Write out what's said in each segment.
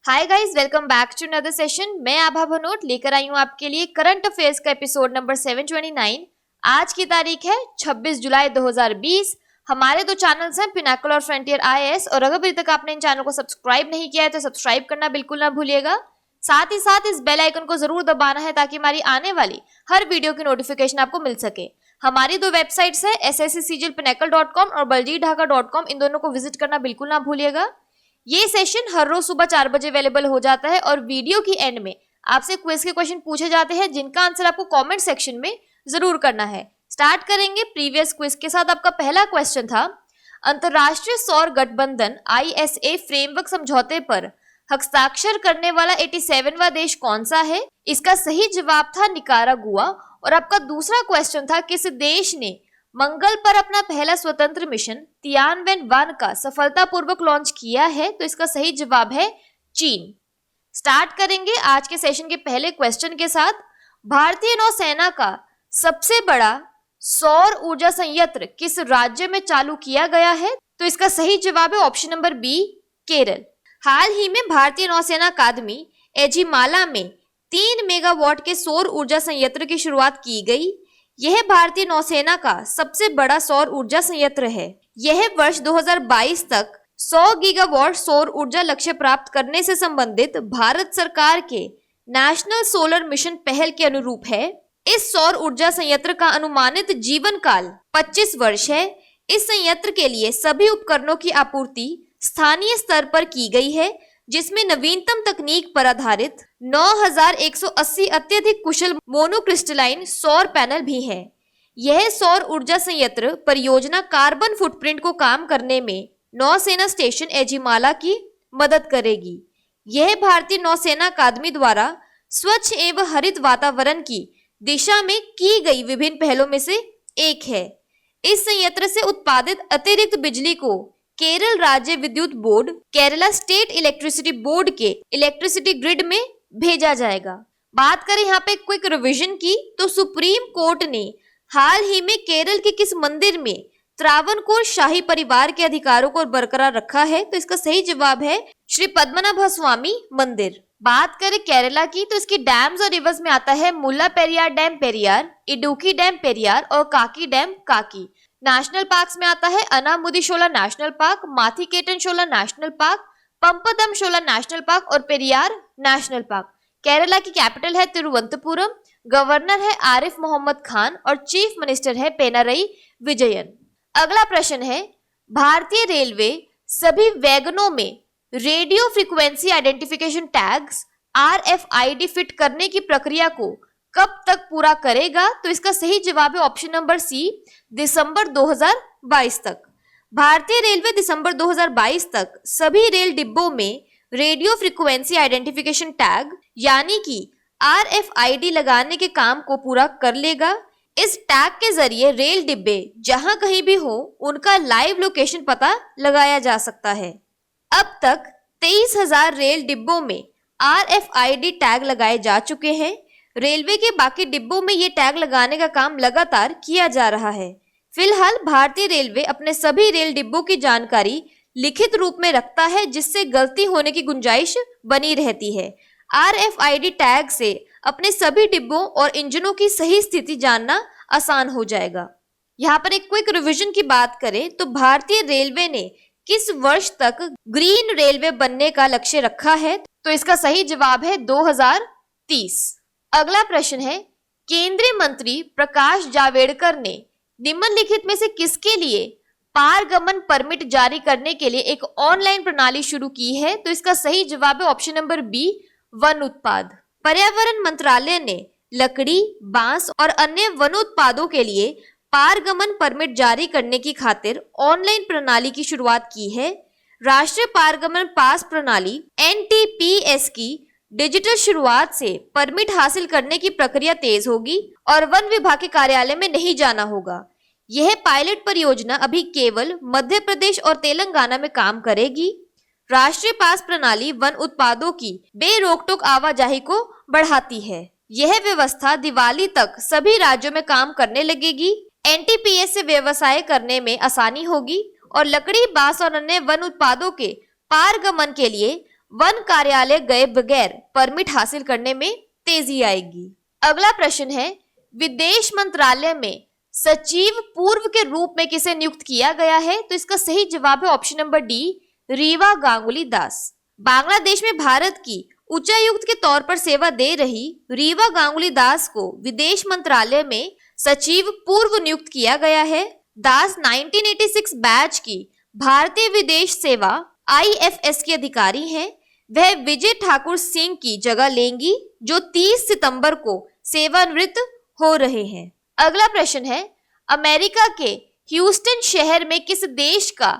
Hi guys, welcome back to another session. मैं आभा भनोट लेकर आई हूँ आपके लिए करंट अफेयर्स का एपिसोड नंबर 729। आज की तारीख है 26 जुलाई 2020। हमारे दो चैनल्स हैं, पिनाकल और फ्रंटियर आईएएस, और अगर अभी तक आपने इन चैनल को सब्सक्राइब नहीं किया है तो सब्सक्राइब करना बिल्कुल ना भूलिएगा। साथ ही साथ इस बेल आइकन को जरूर दबाना है ताकि हमारी आने वाली हर वीडियो की नोटिफिकेशन आपको मिल सके। हमारी दो वेबसाइट्स है sscglpinacle.com और baljitdhaka.com, इन दोनों को विजिट करना बिल्कुल ना भूलिएगा। ये सेशन हर रोज सुबह 4 बजे अवेलेबल हो जाता है और वीडियो की एंड में आपसे क्विज के क्वेश्चन पूछे जाते हैं जिनका आंसर आपको कमेंट सेक्शन में जरूर करना है। स्टार्ट करेंगे प्रीवियस क्विज के साथ। आपका पहला क्वेश्चन था, अंतरराष्ट्रीय सौर गठबंधन ISA फ्रेमवर्क समझौते पर हस्ताक्षर करने वाला 87वां देश कौन सा है? इसका सही जवाब था निकारागुआ। और आपका दूसरा क्वेश्चन था, किस देश ने मंगल पर अपना पहला स्वतंत्र मिशन तियानवेन-1 का सफलतापूर्वक लॉन्च किया है? तो इसका सही जवाब है चीन। स्टार्ट करेंगे आज के सेशन के पहले क्वेश्चन के साथ। भारतीय नौसेना का सबसे बड़ा सौर ऊर्जा संयंत्र किस राज्य में चालू किया गया है? तो इसका सही जवाब है ऑप्शन नंबर बी, केरल। हाल ही में भारतीय नौसेना अकादमी एझिमाला में 3 मेगावाट के सौर ऊर्जा संयंत्र की शुरुआत की गई। यह भारतीय नौसेना का सबसे बड़ा सौर ऊर्जा संयंत्र है। यह वर्ष 2022 तक 100 गीगावाट सौर ऊर्जा लक्ष्य प्राप्त करने से संबंधित भारत सरकार के नेशनल सोलर मिशन पहल के अनुरूप है। इस सौर ऊर्जा संयंत्र का अनुमानित जीवन काल 25 वर्ष है। इस संयंत्र के लिए सभी उपकरणों की आपूर्ति स्थानीय स्तर पर की गई है, जिसमें नवीनतम तकनीक पर आधारित 9180 अत्यधिक कुशल मोनोक्रिस्टलाइन सौर पैनल भी है। यह सौर ऊर्जा संयंत्र परियोजना कार्बन फुटप्रिंट को कम करने में नौसेना स्टेशन एझिमाला की मदद करेगी। यह भारतीय नौसेना अकादमी द्वारा स्वच्छ एवं हरित वातावरण की दिशा में की गई विभिन्न पहलों में से एक है। इस संयंत्र से उत्पादित अतिरिक्त बिजली को केरल राज्य विद्युत board, Kerala state electricity board के इलेक्ट्रिसिटी ग्रिड में भेजा जाएगा। बात करें यहाँ पे क्विक रिवीजन की, तो सुप्रीम कोर्ट ने हाल ही में केरल के किस मंदिर में त्रावणकोर शाही परिवार के अधिकारों को बरकरार रखा है? तो इसका सही जवाब है श्री पद्मनाभ स्वामी मंदिर। बात करें केरला की, तो इसकी डैम्स और रिवर्स में आता है मुल्ला पेरियार डैम पेरियार, इडुकी डैम पेरियार और काकी डैम काकी। नेशनल पार्क्स में आता है अनामुदी-शोला national park, माथीकेटन-शोला national park, पंपदम-शोला national park और पेरियार नेशनल पार्क। केरला की कैपिटल है तिरुवनंतपुरम, गवर्नर है आरिफ मोहम्मद खान और चीफ मिनिस्टर है पिनारई विजयन। अगला प्रश्न है, भारतीय रेलवे सभी वैगनों में radio frequency identification tags RFID fit करने की प्रक्रिया को कब तक पूरा करेगा? तो इसका सही जवाब है ऑप्शन नंबर सी, दिसंबर 2022 तक। भारतीय रेलवे दिसंबर 2022 तक सभी रेल डिब्बों में रेडियो फ्रीक्वेंसी आइडेंटिफिकेशन टैग यानी कि RFID लगाने के काम को पूरा कर लेगा। इस टैग के जरिए रेल डिब्बे जहां कहीं भी हो उनका लाइव लोकेशन पता लगाया जा सकता है। अब तक 23,000 रेल डिब्बों में RFID टैग लगाए जा चुके हैं। रेलवे के बाकी डिब्बों में ये टैग लगाने का काम लगातार किया जा रहा है। फिलहाल भारतीय रेलवे अपने सभी रेल डिब्बों की जानकारी लिखित रूप में रखता है, जिससे गलती होने की गुंजाइश बनी रहती है। RFID टैग से अपने सभी डिब्बों और इंजनों की सही स्थिति जानना आसान हो जाएगा। यहाँ पर एक क्विक रिवीजन की बात करें तो भारतीय रेलवे ने किस वर्ष तक ग्रीन रेलवे बनने का लक्ष्य रखा है? तो इसका सही जवाब है 2030। अगला प्रश्न है, केंद्रीय मंत्री प्रकाश जावड़ेकर ने निम्नलिखित में से किसके लिए पारगमन परमिट जारी करने के लिए एक ऑनलाइन प्रणाली शुरू की है? तो इसका सही जवाब है ऑप्शन नंबर बी, वन उत्पाद। पर्यावरण मंत्रालय ने लकड़ी, बांस और अन्य वन उत्पादों के लिए पारगमन परमिट जारी करने की खातिर ऑनलाइन प्रणाली की शुरुआत की है। राष्ट्रीय पारगमन पास प्रणाली NTPS की डिजिटल शुरुआत से परमिट हासिल करने की प्रक्रिया तेज होगी और वन विभाग के कार्यालय में नहीं जाना होगा। यह पायलट परियोजना अभी केवल मध्य प्रदेश और तेलंगाना में काम करेगी। राष्ट्रीय पास प्रणाली वन उत्पादों की बेरोक-टोक आवाजाही को बढ़ाती है। यह व्यवस्था दिवाली तक सभी राज्यों में काम करने लगेगी। NTPS से व्यवसाय करने में आसानी होगी और लकड़ी, बांस और अन्य वन उत्पादों के पारगमन के लिए वन कार्यालय गए बगैर परमिट हासिल करने में तेजी आएगी। अगला प्रश्न है, विदेश मंत्रालय में सचिव पूर्व के रूप में किसे नियुक्त किया गया है? तो इसका सही जवाब है option number D, Riva Ganguly Das. Bangladesh में भारत की उच्चायुक्त के तौर पर सेवा दे रही रीवा गांगुली दास को विदेश मंत्रालय में सचिव पूर्व नियुक्त किया गया है। दास 1986 बैच की भारतीय विदेश सेवा IFS की अधिकारी हैं। वह विजय ठाकुर सिंह की जगह लेंगी जो 30 सितंबर को सेवानिवृत्त हो रहे हैं। अगला प्रश्न है, अमेरिका के ह्यूस्टन शहर में किस देश का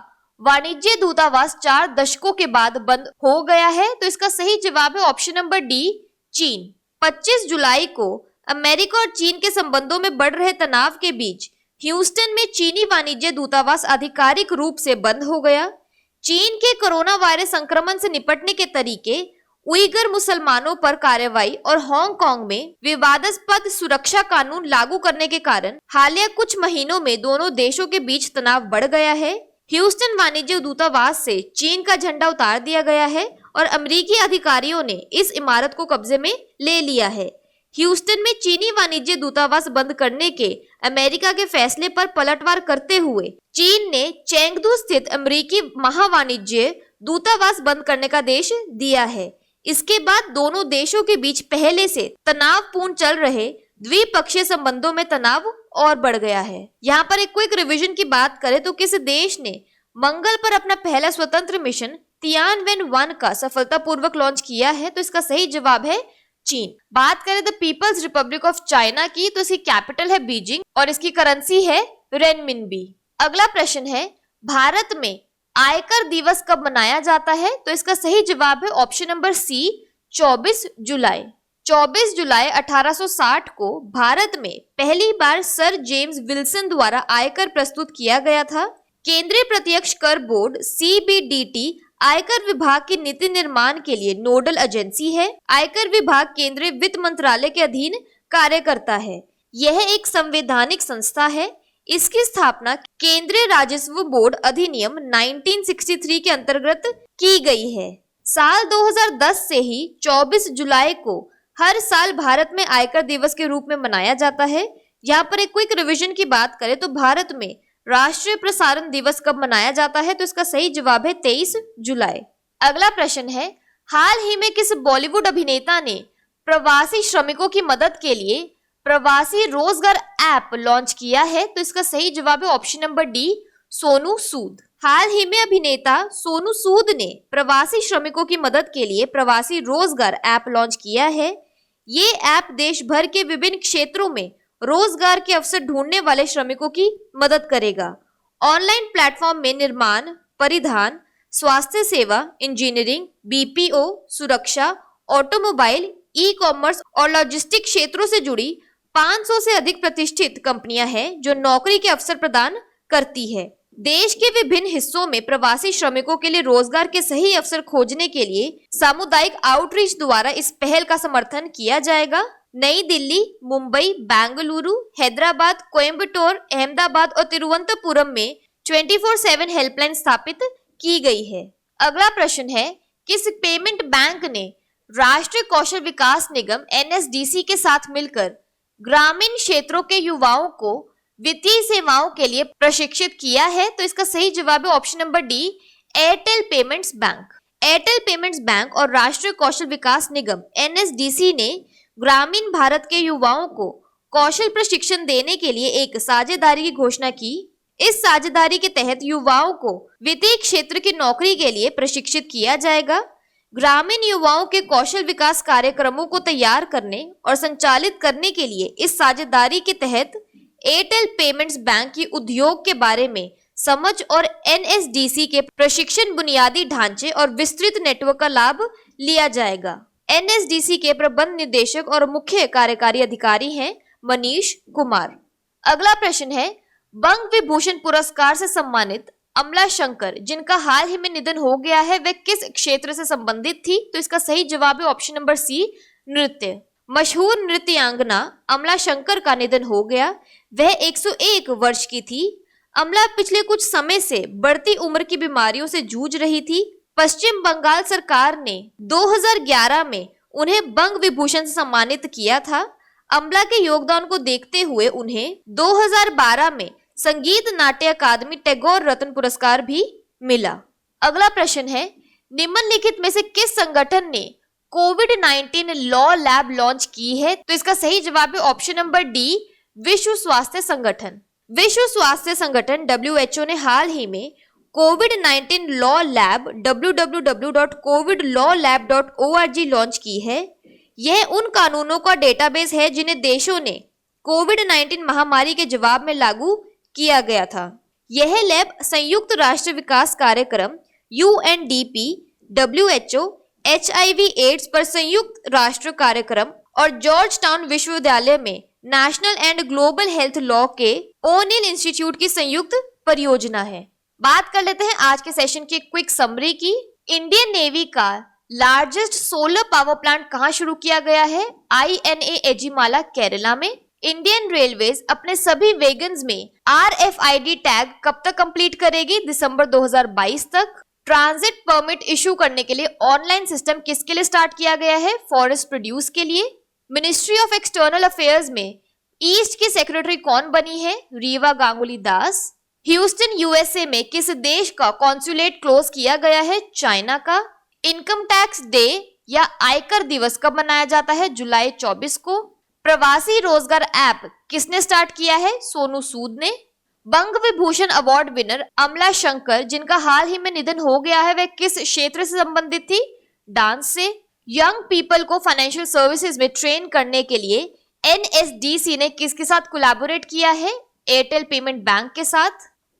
वाणिज्य दूतावास 4 दशकों के बाद बंद हो गया है? तो इसका सही जवाब है ऑप्शन नंबर डी, चीन। 25 जुलाई को अमेरिका और चीन के संबंधों में बढ़ रहे तनाव के बीच ह्यूस्टन में चीनी वाणिज्य दूतावास आधिकारिक रूप से बंद हो गया। चीन के कोरोना वायरस संक्रमण से निपटने के तरीके, उइगर मुसलमानों पर कार्रवाई और हांगकांग में विवादास्पद सुरक्षा कानून लागू करने के कारण हालिया कुछ महीनों में दोनों देशों के बीच तनाव बढ़ गया है। ह्यूस्टन वाणिज्य दूतावास से चीन का झंडा उतार दिया गया है और अमेरिकी अधिकारियों ने इस इमारत को कब्जे में ले लिया है। ह्यूस्टन में चीनी वाणिज्य दूतावास बंद करने के अमेरिका के फैसले पर पलटवार करते हुए चीन ने चेंगदू स्थित अमेरिकी महावाणिज्य दूतावास बंद करने का आदेश दिया है। इसके बाद दोनों देशों के बीच पहले से तनावपूर्ण चल रहे द्विपक्षीय संबंधों में तनाव और बढ़ गया है। यहाँ पर एक क्विक रिवीजन की बात करें तो किस देश ने मंगल पर अपना पहला स्वतंत्र मिशन तियानवेन-1 का सफलतापूर्वक लॉन्च किया है? तो इसका सही जवाब है चीन। बात करें the People's Republic of China की तो इसकी कैपिटल है बीजिंग और इसकी करेंसी है रेनमिनबी। अगला प्रश्न है, भारत में आयकर दिवस कब मनाया जाता है? तो इसका सही जवाब है ऑप्शन नंबर सी, 24 जुलाई। 24 जुलाई 1860 को भारत में पहली बार सर जेम्स विल्सन द्वारा आयकर प्रस्तुत किया गया था। केंद्रीय प्रत्यक्ष कर बोर्ड CBDT आयकर विभाग की नीति निर्माण के लिए नोडल एजेंसी है। आयकर विभाग केंद्रीय वित्त मंत्रालय के अधीन कार्य करता है। यह एक संवैधानिक संस्था है। इसकी स्थापना केंद्रीय राजस्व बोर्ड अधिनियम 1963 के अंतर्गत की गई है। साल 2010 से ही 24 जुलाई को हर साल भारत में आयकर दिवस के रूप में मनाया जाता है। यहाँ पर एक क्विक रिवीजन की बात करें तो भारत में राष्ट्रीय प्रसारण दिवस कब मनाया जाता है? तो इसका सही जवाब है 23 जुलाई। अगला प्रश्न है, हाल ही में किस बॉलीवुड अभिनेता ने प्रवासी श्रमिकों की मदद के लिए प्रवासी रोजगार ऐप लॉन्च किया है? तो इसका सही जवाब है option number D, Sonu Sood. हाल ही में अभिनेता सोनू सूद ने प्रवासी श्रमिकों की मदद के लिए प्रवासी रोजगार ऐप लॉन्च किया है। ये ऐप देश भर के विभिन्न क्षेत्रों में रोजगार के अवसर ढूंढने वाले श्रमिकों की मदद करेगा। ऑनलाइन प्लेटफॉर्म में निर्माण, परिधान, स्वास्थ्य सेवा, इंजीनियरिंग, BPO, सुरक्षा, ऑटोमोबाइल, ई-कॉमर्स और लॉजिस्टिक क्षेत्रों से जुड़ी 500 से अधिक प्रतिष्ठित कंपनियां हैं जो नौकरी के अवसर प्रदान करती है। देश के विभिन्न हिस्सों में प्रवासी श्रमिकों के लिए रोजगार के सही अवसर खोजने के लिए सामुदायिक आउटरीच द्वारा इस पहल का समर्थन किया जाएगा। नई दिल्ली, मुंबई, बेंगलुरु, हैदराबाद, कोयम्बटूर, अहमदाबाद और तिरुवनंतपुरम में 24/7 हेल्पलाइन स्थापित की गई है। अगला प्रश्न है, किस पेमेंट बैंक ने राष्ट्रीय कौशल विकास निगम NSDC के साथ मिलकर ग्रामीण क्षेत्रों के युवाओं को वित्तीय सेवाओं के लिए प्रशिक्षित किया है? तो इसका सही जवाब है option number D, Airtel payments bank. Airtel payments bank और राष्ट्रीय कौशल विकास निगम NSDC ने ग्रामीण भारत के युवाओं को कौशल प्रशिक्षण देने के लिए एक साझेदारी की घोषणा की। इस साझेदारी के तहत युवाओं को वित्तीय क्षेत्र की नौकरी के लिए प्रशिक्षित किया जाएगा। ग्रामीण युवाओं के कौशल विकास कार्यक्रमों को तैयार करने और संचालित करने के लिए इस साझेदारी के तहत एयरटेल पेमेंट्स बैंक की उद्योग के बारे में समझ और NSDC के प्रशिक्षण बुनियादी ढांचे और विस्तृत नेटवर्क का लाभ लिया जाएगा। NSDC के प्रबंध निदेशक और मुख्य कार्यकारी अधिकारी हैं मनीष कुमार। अगला प्रश्न है, बंग विभूषण पुरस्कार से सम्मानित अमला शंकर जिनका हाल ही में निधन हो गया है, वह किस क्षेत्र से संबंधित थी? तो इसका सही जवाब है ऑप्शन नंबर सी, नृत्य। मशहूर नृत्यांगना अमला शंकर का निधन हो गया। वह 101 वर्ष की थी। अमला पिछले कुछ समय से बढ़ती उम्र की बीमारियों से जूझ रही थी। पश्चिम बंगाल सरकार ने 2011 में उन्हें बंग विभूषण से सम्मानित किया था। अमला के योगदान को देखते हुए उन्हें 2012 में संगीत नाट्य अकादमी टैगोर रत्न पुरस्कार भी मिला। अगला प्रश्न है, निम्नलिखित में से किस संगठन ने कोविड-19 लॉ लैब लॉन्च की है? तो इसका सही जवाब है ऑप्शन नंबर डी, विश्व स्वास्थ्य संगठन। विश्व स्वास्थ्य संगठन WHO ने हाल ही में कोविड-19 लॉ लैब www.covidlawlab.org लॉन्च की है। यह उन कानूनों का डेटाबेस है जिन्हें देशों ने कोविड-19 महामारी के जवाब में लागू किया गया था। यह लैब संयुक्त राष्ट्र विकास कार्यक्रम UNDP, WHO, HIV एड्स पर संयुक्त राष्ट्र कार्यक्रम और जॉर्ज टाउन विश्वविद्यालय में national and global health law के ओनिल इंस्टीट्यूट की संयुक्त परियोजना है। बात कर लेते हैं आज के सेशन की क्विक समरी की। इंडियन नेवी का लार्जेस्ट सोलर पावर प्लांट कहां शुरू किया गया है? INA एजिमाला, केरला में। इंडियन रेलवेज अपने सभी वैगन्स में RFID टैग कब तक कंप्लीट करेगी? दिसंबर 2022 तक। ट्रांजिट परमिट इशू करने के लिए ऑनलाइन सिस्टम किसके लिए स्टार्ट किया गया है? फॉरेस्ट प्रोड्यूस के लिए। मिनिस्ट्री ऑफ एक्सटर्नल अफेयर्स में ईस्ट की सेक्रेटरी कौन बनी है? रीवा गांगुली दास। ह्यूस्टन USA में किस देश का कॉन्सुलेट क्लोज किया गया है? चाइना का। इनकम टैक्स डे या आयकर दिवस कब मनाया जाता है? जुलाई 24 को। प्रवासी रोजगार ऐप किसने स्टार्ट किया है? सोनू सूद ने। बंग विभूषण अवार्ड विनर अमला शंकर, जिनका हाल ही में निधन हो गया है, वह किस क्षेत्र से संबंधित थी? डांस से। यंग पीपल को फाइनेंशियल सर्विसेज में ट्रेन करने के लिए NSDC ने किसके साथ कोलैबोरेट किया है? एयरटेल पेमेंट बैंक के साथ।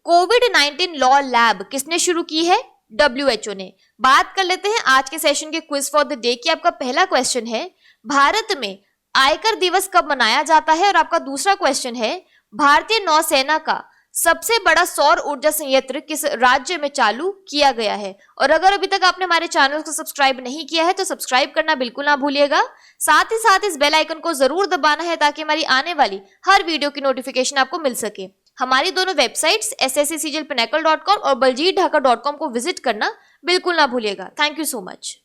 कोविड-19 लॉ लैब किसने शुरू की है? WHO ने। बात कर लेते हैं आज के सेशन के क्विज फॉर द डे की। आपका पहला क्वेश्चन है, भारत में आयकर दिवस कब मनाया जाता है? और आपका दूसरा क्वेश्चन है, भारतीय नौसेना का सबसे बड़ा सौर ऊर्जा संयंत्र किस राज्य में चालू किया गया है? और अगर अभी तक आपने हमारे चैनल को सब्सक्राइब नहीं किया है तो सब्सक्राइब करना बिल्कुल ना भूलिएगा। साथ ही साथ इस बेल आइकन को जरूर दबाना है ताकि हमारी आने वाली हर वीडियो की नोटिफिकेशन आपको मिल सके। हमारी दोनों वेबसाइट्स SSCCGLPinnacle.com और baljeetdhaka.com को विजिट करना बिल्कुल ना भूलिएगा। Thank you so much.